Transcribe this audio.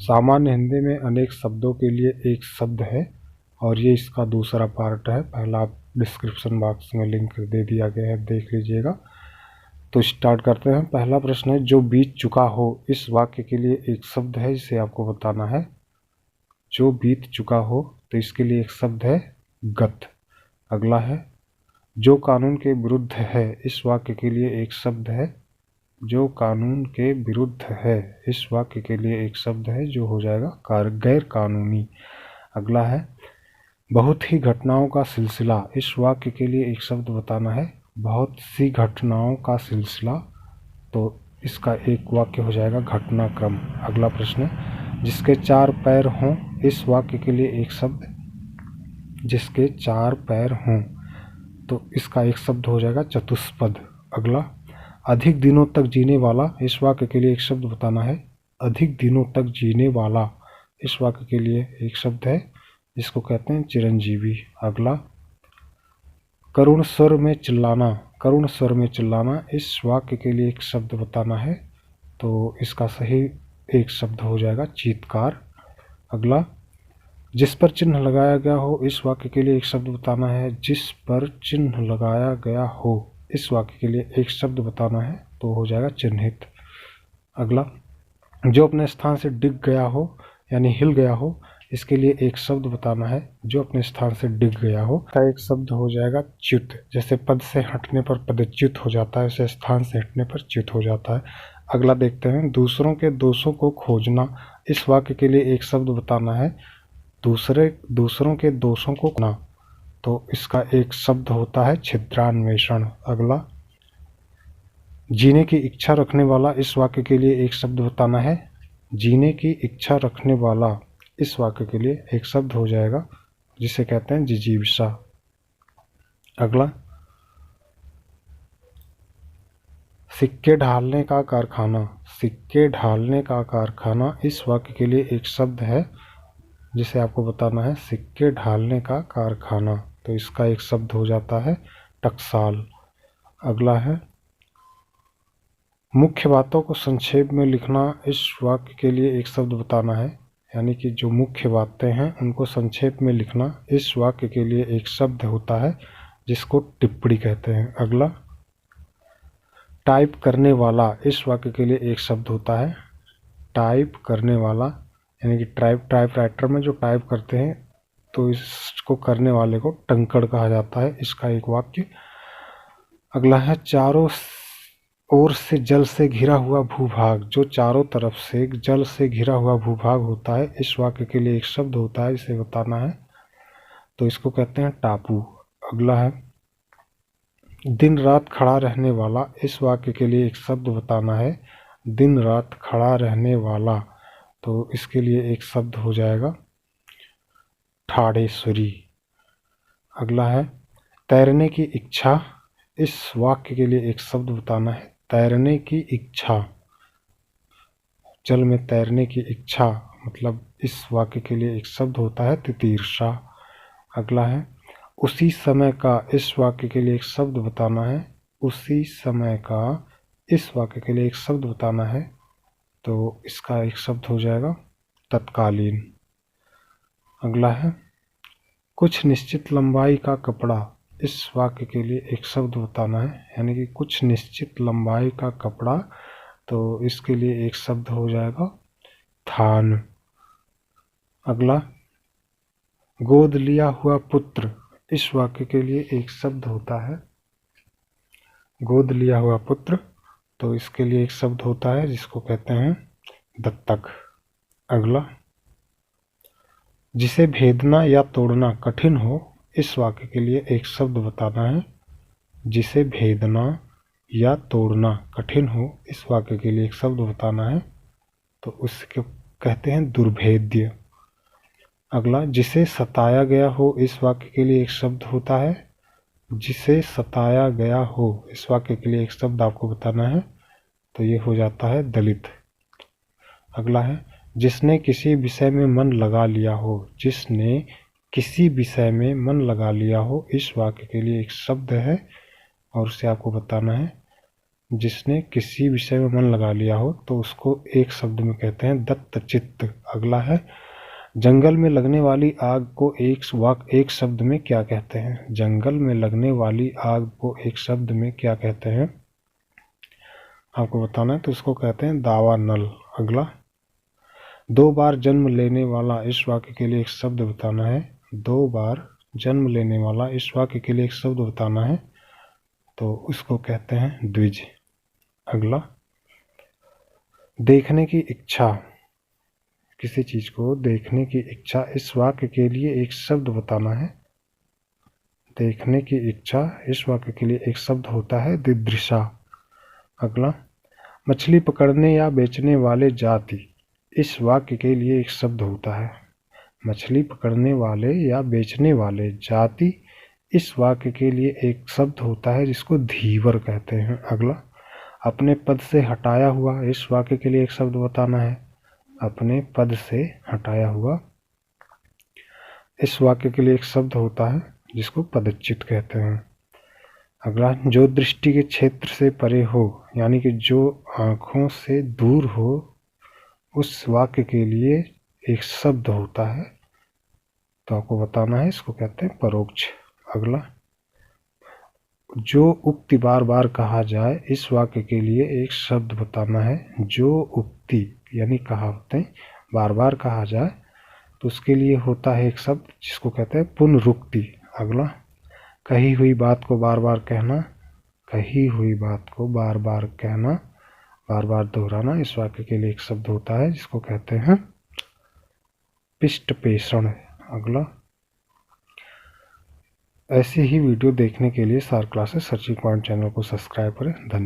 सामान्य हिंदी में अनेक शब्दों के लिए एक शब्द है और ये इसका दूसरा पार्ट है। पहला आप डिस्क्रिप्शन बॉक्स में लिंक दे दिया गया है, देख लीजिएगा। तो स्टार्ट करते हैं। पहला प्रश्न है, जो बीत चुका हो इस वाक्य के लिए एक शब्द है, इसे आपको बताना है। जो बीत चुका हो, तो इसके लिए एक शब्द है गत। अगला है, जो कानून के विरुद्ध है इस वाक्य के लिए एक शब्द है। जो कानून के विरुद्ध है इस वाक्य के लिए एक शब्द है, जो हो जाएगा गैर कानूनी। अगला है, बहुत ही घटनाओं का सिलसिला इस वाक्य के लिए एक शब्द बताना है। बहुत सी घटनाओं का सिलसिला, तो इसका एक वाक्य हो जाएगा घटनाक्रम। अगला प्रश्न, जिसके चार पैर हों इस वाक्य के लिए एक शब्द। जिसके चार पैर हों, तो इसका एक शब्द हो जाएगा चतुष्पद। अगला, अधिक दिनों तक जीने वाला इस वाक्य के लिए एक शब्द बताना है। अधिक दिनों तक जीने वाला इस वाक्य के लिए एक शब्द है, जिसको कहते हैं चिरंजीवी। अगला, करुण स्वर में चिल्लाना। करुण स्वर में चिल्लाना इस वाक्य के लिए एक शब्द बताना है, तो इसका सही एक शब्द हो जाएगा चीत्कार। अगला, जिस पर चिन्ह लगाया गया हो इस वाक्य के लिए एक शब्द बताना है। जिस पर चिन्ह लगाया गया हो इस वाक्य के लिए एक शब्द बताना है, तो हो जाएगा चिन्हित। अगला, जो अपने स्थान से डिग गया हो यानी हिल गया हो, इसके लिए एक शब्द बताना है। जो अपने स्थान से डिग गया हो का एक शब्द हो जाएगा च्युत। जैसे पद से हटने पर पदच्युत हो जाता है, ऐसे स्थान से हटने पर च्युत हो जाता है। अगला देखते हैं, दूसरों के दोषों को खोजना इस वाक्य के लिए एक शब्द बताना है। दूसरों के दोषों को खोजना, तो इसका एक शब्द होता है छिद्रान्वेषण। अगला, जीने की इच्छा रखने वाला इस वाक्य के लिए एक शब्द बताना है। जीने की इच्छा रखने वाला इस वाक्य के लिए एक शब्द हो जाएगा, जिसे कहते हैं जिजीविषा। अगला, सिक्के ढालने का कारखाना। सिक्के ढालने का कारखाना इस वाक्य के लिए एक शब्द है, जिसे आपको बताना है सिक्के ढालने का कारखाना, तो इसका एक शब्द हो जाता है टकसाल। अगला है, मुख्य बातों को संक्षेप में लिखना इस वाक्य के लिए एक शब्द बताना है। यानी कि जो मुख्य बातें हैं उनको संक्षेप में लिखना इस वाक्य के लिए एक शब्द होता है, जिसको टिप्पणी कहते हैं। अगला, टाइप करने वाला इस वाक्य के लिए एक शब्द होता है। टाइप करने वाला यानी कि टाइपराइटर में जो टाइप करते हैं, तो इसको करने वाले को टंकड़ कहा जाता है। इसका एक वाक्य। अगला है, चारों ओर से जल से घिरा हुआ भूभाग। जो चारों तरफ से जल से घिरा हुआ भूभाग होता है, इस वाक्य के लिए एक शब्द होता है, इसे बताना है, तो इसको कहते हैं टापू। अगला है, दिन रात खड़ा रहने वाला इस वाक्य के लिए एक शब्द बताना है। दिन रात खड़ा रहने वाला, तो इसके लिए एक शब्द हो जाएगा ठाड़ेश्वरी। अगला है, तैरने की इच्छा इस वाक्य के लिए एक शब्द बताना है। तैरने की इच्छा, जल में तैरने की इच्छा, मतलब इस वाक्य के लिए एक शब्द होता है तितीर्षा। अगला है, उसी समय का इस वाक्य के लिए एक शब्द बताना है। उसी समय का इस वाक्य के लिए एक शब्द बताना है, तो इसका एक शब्द हो जाएगा तत्कालीन। अगला है, कुछ निश्चित लंबाई का कपड़ा इस वाक्य के लिए एक शब्द बताना है। यानी कि कुछ निश्चित लंबाई का कपड़ा, तो इसके लिए एक शब्द हो जाएगा थान। अगला, गोद लिया हुआ पुत्र इस वाक्य के लिए एक शब्द होता है। गोद लिया हुआ पुत्र, तो इसके लिए एक शब्द होता है, जिसको कहते हैं दत्तक। अगला, जिसे भेदना या तोड़ना कठिन हो इस वाक्य के लिए एक शब्द बताना है। जिसे भेदना या तोड़ना कठिन हो इस वाक्य के लिए एक शब्द बताना है, तो उसको कहते हैं दुर्भेद्य। अगला, जिसे सताया गया हो इस वाक्य के लिए एक शब्द होता है। जिसे सताया गया हो इस वाक्य के लिए एक शब्द आपको बताना है, तो ये हो जाता है दलित। अगला है, जिसने किसी विषय में मन लगा लिया हो। जिसने किसी विषय में मन लगा लिया हो इस वाक्य के लिए एक शब्द है, और उसे आपको बताना है जिसने किसी विषय में मन लगा लिया हो तो उसको एक शब्द में कहते हैं दत्तचित्त। अगला है, जंगल में लगने वाली आग को एक शब्द में क्या कहते हैं? जंगल में लगने वाली आग को एक शब्द में क्या कहते हैं? आपको बताना है तो उसको कहते हैं दावानल। अगला, 2 बार जन्म लेने वाला इस वाक्य के लिए एक शब्द बताना है। 2 बार जन्म लेने वाला इस वाक्य के लिए एक शब्द बताना है तो उसको कहते हैं द्विज। अगला, देखने की इच्छा, किसी चीज को देखने की इच्छा, इस वाक्य के लिए एक शब्द बताना है। देखने की इच्छा इस वाक्य के लिए एक शब्द होता है दिदृशा। अगला, मछली पकड़ने या बेचने वाले जाति, इस वाक्य के लिए एक शब्द होता है। मछली पकड़ने वाले या बेचने वाले जाति, इस वाक्य के लिए एक शब्द होता है जिसको धीवर कहते हैं। अगला, अपने पद से हटाया हुआ, इस वाक्य के लिए एक शब्द बताना है। अपने पद से हटाया हुआ, इस वाक्य के लिए एक शब्द होता है जिसको पदच्युत कहते हैं। अगला, जो दृष्टि के क्षेत्र से परे हो, यानी कि जो आँखों से दूर हो, उस वाक्य के लिए एक शब्द होता है तो आपको बताना है, इसको कहते हैं परोक्ष। अगला, जो उक्ति बार बार कहा जाए, इस वाक्य के लिए एक शब्द बताना है। जो उक्ति यानी कहावतें बार बार कहा जाए तो उसके लिए होता है एक शब्द जिसको कहते हैं पुनरुक्ति। अगला, कही हुई बात को बार बार कहना, कही हुई बात को बार बार कहना, बार बार दोहराना, इस वाक्य के लिए एक शब्द होता है जिसको कहते हैं पिष्टपेषण। अगला, ऐसी ही वीडियो देखने के लिए सार क्लासेस सर्चिंग पॉइंट चैनल को सब्सक्राइब करें। धन्यवाद।